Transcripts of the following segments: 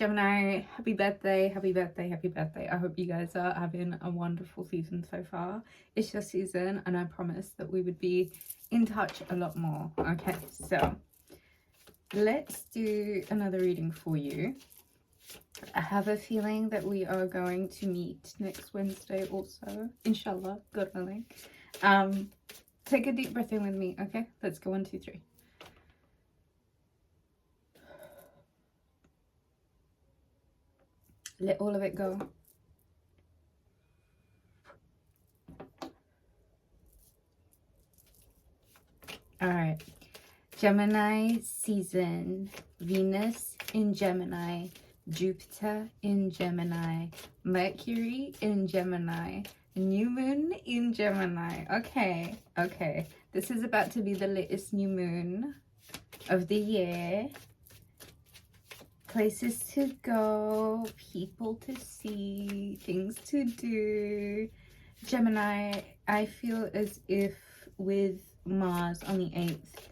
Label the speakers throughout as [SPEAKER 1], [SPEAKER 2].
[SPEAKER 1] Gemini, happy birthday, happy birthday, happy birthday. I hope you guys are having a wonderful season so far. It's your season, and I promised that we would be in touch a lot more. Okay, so let's do another reading for you. I have a feeling that we are going to meet next Wednesday also, inshallah, God willing. Take a deep breath in with me, okay? Let's go, 1, 2, 3. Let all of it go. All right. Gemini season. Venus in Gemini. Jupiter in Gemini. Mercury in Gemini. New moon in Gemini. Okay. Okay. This is about to be the latest new moon of the year. Places to go, people to see, things to do. Gemini, I feel as if with Mars on the 8th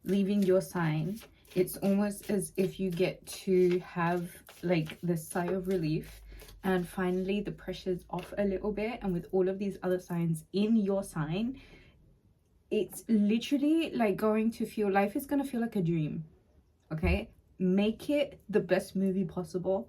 [SPEAKER 1] leaving your sign, it's almost as if you get to have like this sigh of relief, and finally the pressure's off a little bit. And with all of these other signs in your sign, it's literally like going to feel, life is going to feel like a dream. Okay, make it the best movie possible.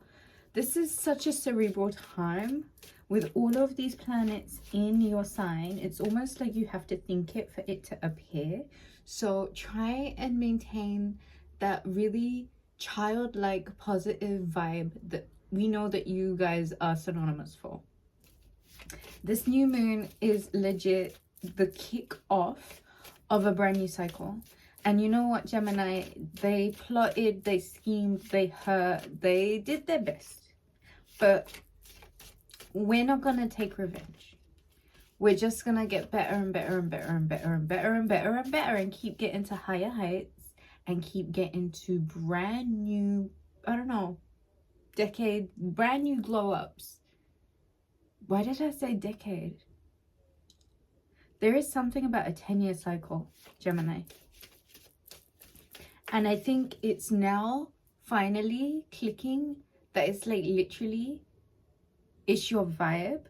[SPEAKER 1] This is such a cerebral time with all of these planets in your sign. It's almost like you have to think it for it to appear. So try and maintain that really childlike positive vibe that we know that you guys are synonymous for. This new moon is legit the kick off of a brand new cycle. And you know what, Gemini? They plotted, they schemed, they hurt, they did their best. But we're not going to take revenge. We're just going to get better and better and better and better and better and better and better and keep getting to higher heights and keep getting to brand new, I don't know, brand new glow-ups. Why did I say decade? There is something about a 10-year cycle, Gemini. And I think it's now finally clicking that it's like literally, it's your vibe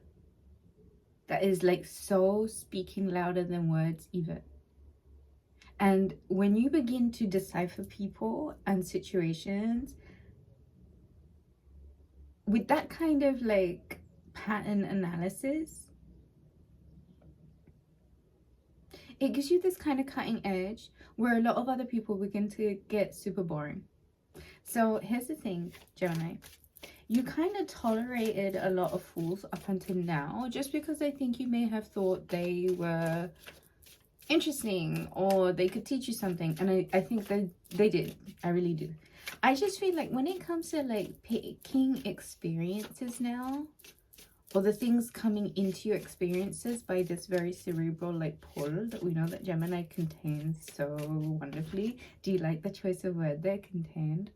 [SPEAKER 1] that is like so speaking louder than words even. And when you begin to decipher people and situations with that kind of like pattern analysis, it gives you this kind of cutting edge where a lot of other people begin to get super boring. So here's the thing, Gemini. You kind of tolerated a lot of fools up until now just because I think you may have thought they were interesting or they could teach you something. And I think they did. I really do. I just feel like when it comes to like picking experiences now, or the things coming into your experiences by this very cerebral like pull that we know that Gemini contains so wonderfully. Do you like the choice of word there, contained?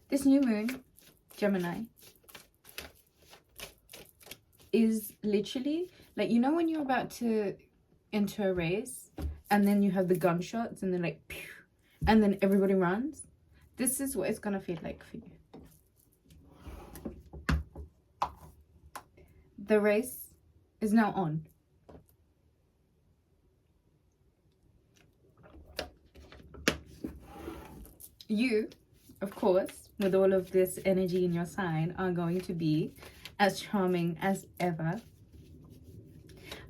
[SPEAKER 1] This new moon, Gemini, is literally like, you know when you're about to enter a race and then you have the gunshots and then like pew, and then everybody runs? This is what it's gonna feel like for you. The race is now on. You, of course, with all of this energy in your sign, are going to be as charming as ever.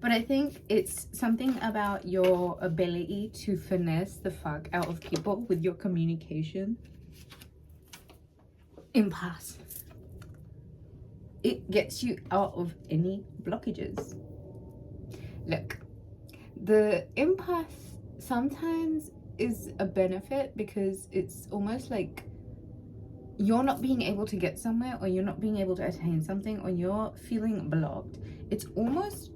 [SPEAKER 1] But I think it's something about your ability to finesse the fuck out of people with your communication. Impasse. It gets you out of any blockages. Look, the impasse sometimes is a benefit because it's almost like you're not being able to get somewhere, or you're not being able to attain something, or you're feeling blocked. It's almost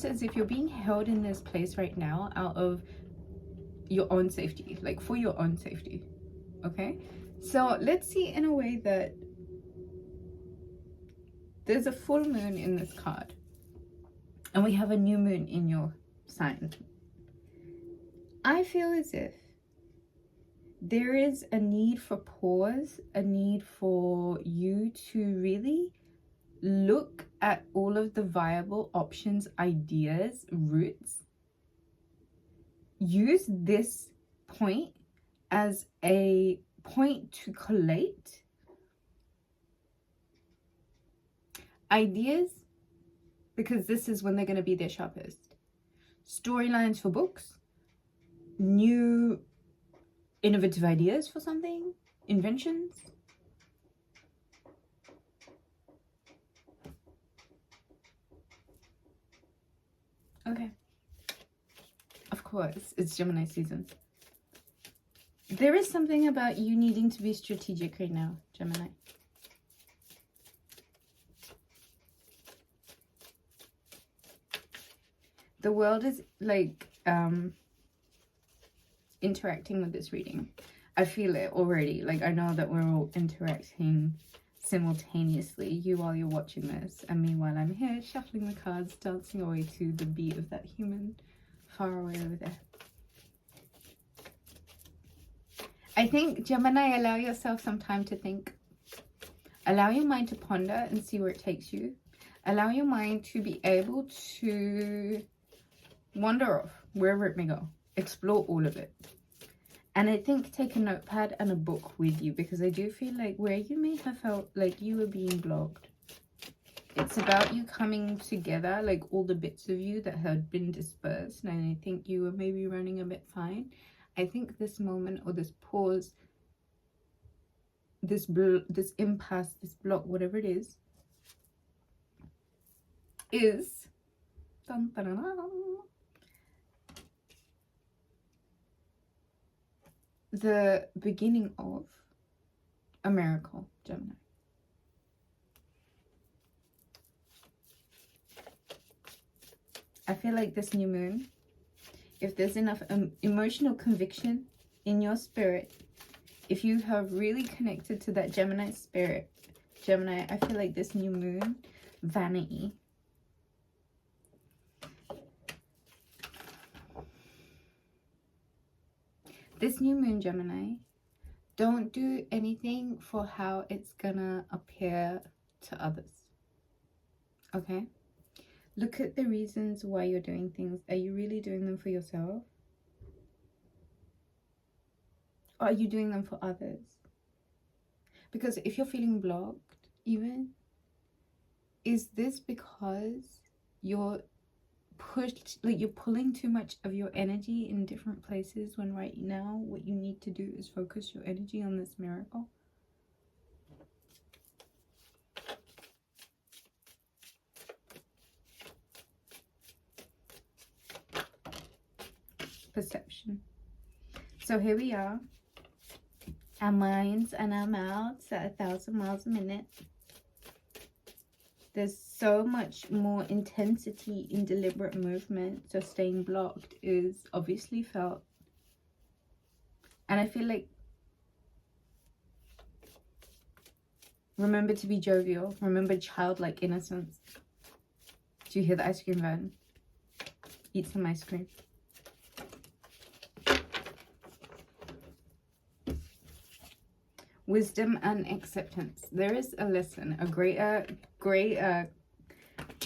[SPEAKER 1] as if you're being held in this place right now out of your own safety, like for your own safety. Okay, so let's see in a way that there's a full moon in this card and we have a new moon in your sign. I feel as if there is a need for pause, a need for you to really look at all of the viable options, ideas, routes. Use this point as a point to collate ideas, because this is when they're going to be their sharpest. Storylines for books, new innovative ideas for something, inventions. Okay. Of course, it's Gemini season. There is something about you needing to be strategic right now, Gemini. The world is like interacting with this reading. I feel it already. Like, I know that we're all interacting simultaneously, you while you're watching this, and me while I'm here shuffling the cards, dancing away to the beat of that human far away over there. I think, Gemini, allow yourself some time to think. Allow your mind to ponder and see where it takes you. Allow your mind to be able to wander off wherever it may go. Explore all of it. And I think take a notepad and a book with you, because I do feel like where you may have felt like you were being blocked, it's about you coming together, like all the bits of you that had been dispersed, and I think you were maybe running a bit fine. I think this moment, or this pause, this impasse, this block, whatever it is dun, dun, dun, dun, the beginning of a miracle, Gemini. I feel like this new moon, if there's enough emotional conviction in your spirit, if you have really connected to that Gemini spirit, Gemini, I feel like this new moon, vanity. This new moon, Gemini, don't do anything for how it's gonna appear to others. Okay? Look at the reasons why you're doing things. Are you really doing them for yourself? Or are you doing them for others? Because if you're feeling blocked, even, is this because you're pushed, like you're pulling too much of your energy in different places, when right now what you need to do is focus your energy on this miracle? Perception. So here we are, our minds and our mouths at 1,000 miles a minute. There's so much more intensity in deliberate movement, so staying blocked is obviously felt. And I feel like, remember to be jovial, remember childlike innocence. Do you hear the ice cream van? Eat some ice cream. Wisdom and acceptance. There is a lesson, a greater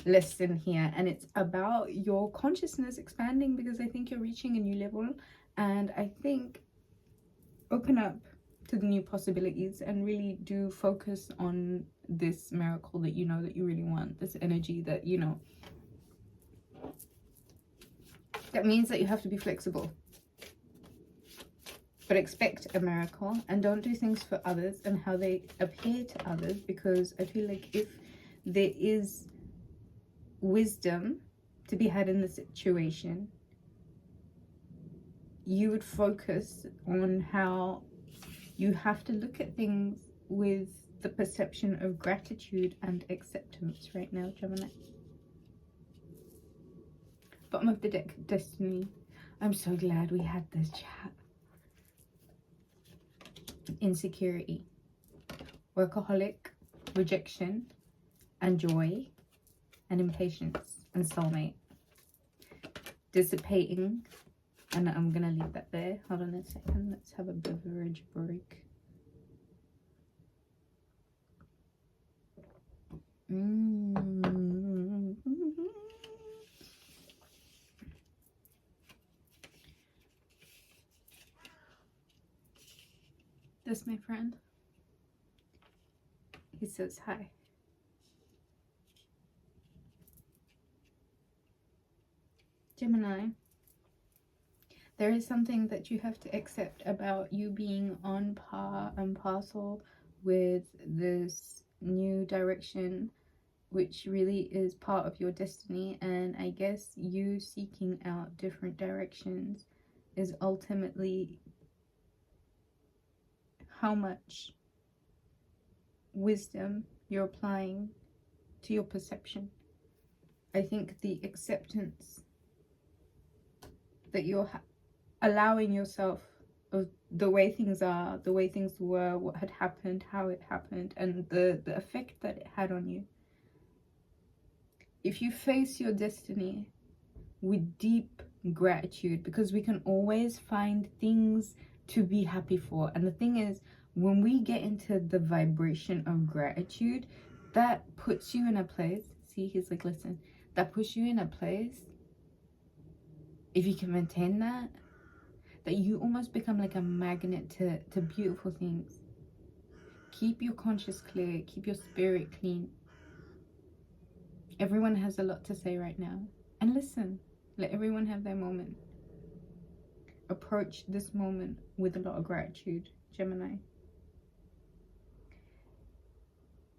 [SPEAKER 1] lesson here, and it's about your consciousness expanding, because I think you're reaching a new level, and I think open up to the new possibilities and really do focus on this miracle that you know that you really want, this energy that you know. That means that you have to be flexible. But expect a miracle, and don't do things for others and how they appear to others, because I feel like if there is wisdom to be had in the situation, you would focus on how you have to look at things with the perception of gratitude and acceptance right now, Gemini. Bottom of the deck, Destiny. I'm so glad we had this chat. Insecurity, workaholic, rejection, and joy, and impatience, and soulmate. Dissipating And I'm gonna leave that there. Hold on a second. Let's have a beverage break. This, my friend, he says hi. Gemini, there is something that you have to accept about you being on par and parcel with this new direction, which really is part of your destiny. And I guess you seeking out different directions is ultimately how much wisdom you're applying to your perception. I think the acceptance that you're allowing yourself of the way things are, the way things were, what had happened, how it happened, and the effect that it had on you. If you face your destiny with deep gratitude, because we can always find things to be happy for. And the thing is, when we get into the vibration of gratitude, that puts you in a place. See, he's like, listen, that puts you in a place, if you can maintain that you almost become like a magnet to beautiful things. Keep your conscious clear, keep your spirit clean. Everyone has a lot to say right now, and listen, let everyone have their moment. Approach this moment with a lot of gratitude, Gemini.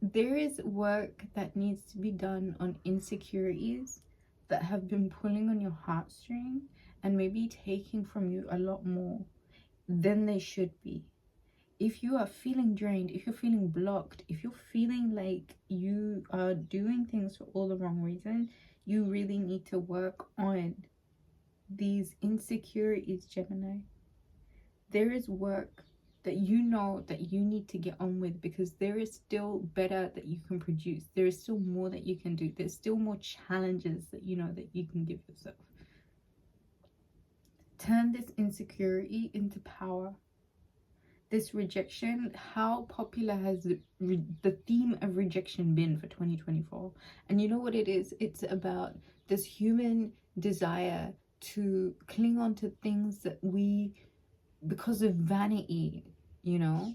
[SPEAKER 1] There is work that needs to be done on insecurities that have been pulling on your heartstring and maybe taking from you a lot more than they should be. If you are feeling drained, if you're feeling blocked, if you're feeling like you are doing things for all the wrong reasons, you really need to work on these insecurities, Gemini. There is work that you know that you need to get on with, because there is still better that you can produce. There is still more that you can do. There's still more challenges that you know that you can give yourself. Turn this insecurity into power. This rejection, how popular has the theme of rejection been for 2024? And you know what it is? It's about this human desire to cling on to things that we, because of vanity, you know,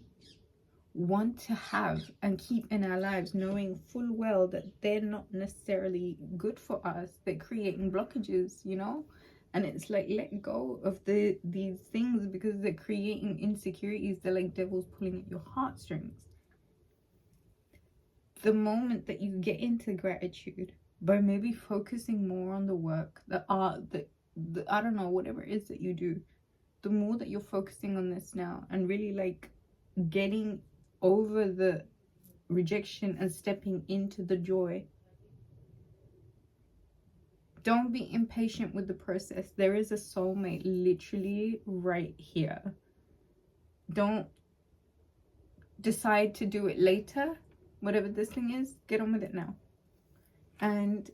[SPEAKER 1] want to have and keep in our lives, knowing full well that they're not necessarily good for us. They're creating blockages, you know. And it's like, let go of these things, because they're creating insecurities. They're like devils pulling at your heartstrings. The moment that you get into gratitude by maybe focusing more on the work, the art, the I don't know, whatever it is that you do, the more that you're focusing on this now and really like getting over the rejection and stepping into the joy. Don't be impatient with the process. There is a soulmate literally right here. Don't decide to do it later. Whatever this thing is, get on with it now. And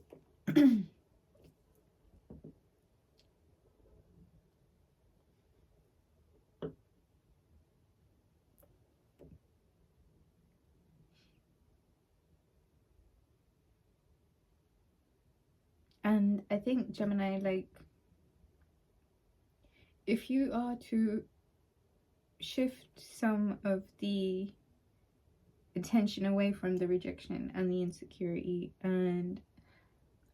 [SPEAKER 1] and I think, Gemini, like, if you are to shift some of the attention away from the rejection and the insecurity and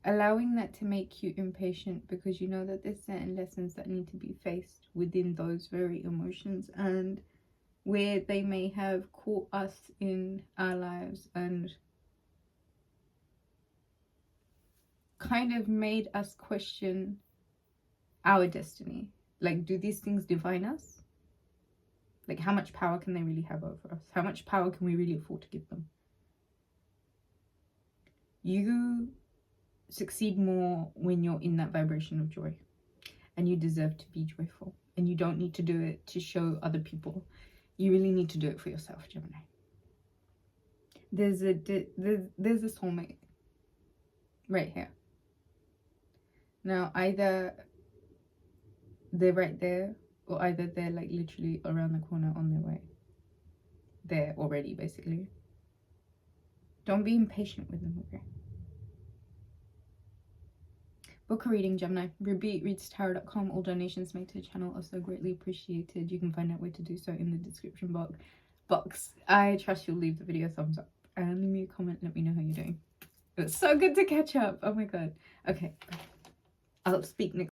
[SPEAKER 1] allowing that to make you impatient, because you know that there's certain lessons that need to be faced within those very emotions, and where they may have caught us in our lives and kind of made us question our destiny. Like, do these things define us? Like, how much power can they really have over us? How much power can we really afford to give them? You succeed more when you're in that vibration of joy, and you deserve to be joyful, and you don't need to do it to show other people. You really need to do it for yourself, Gemini. There's a soulmate right here. Now, either they're right there, or either they're like literally around the corner on their way. There already, basically. Don't be impatient with them, okay? Book a reading, Gemini. rubyreadstarot.com. All donations made to the channel are so greatly appreciated. You can find out where to do so in the description box. I trust you'll leave the video a thumbs up and leave me a comment. Let me know how you're doing. It's so good to catch up. Oh my god. Okay, bye. I'll speak next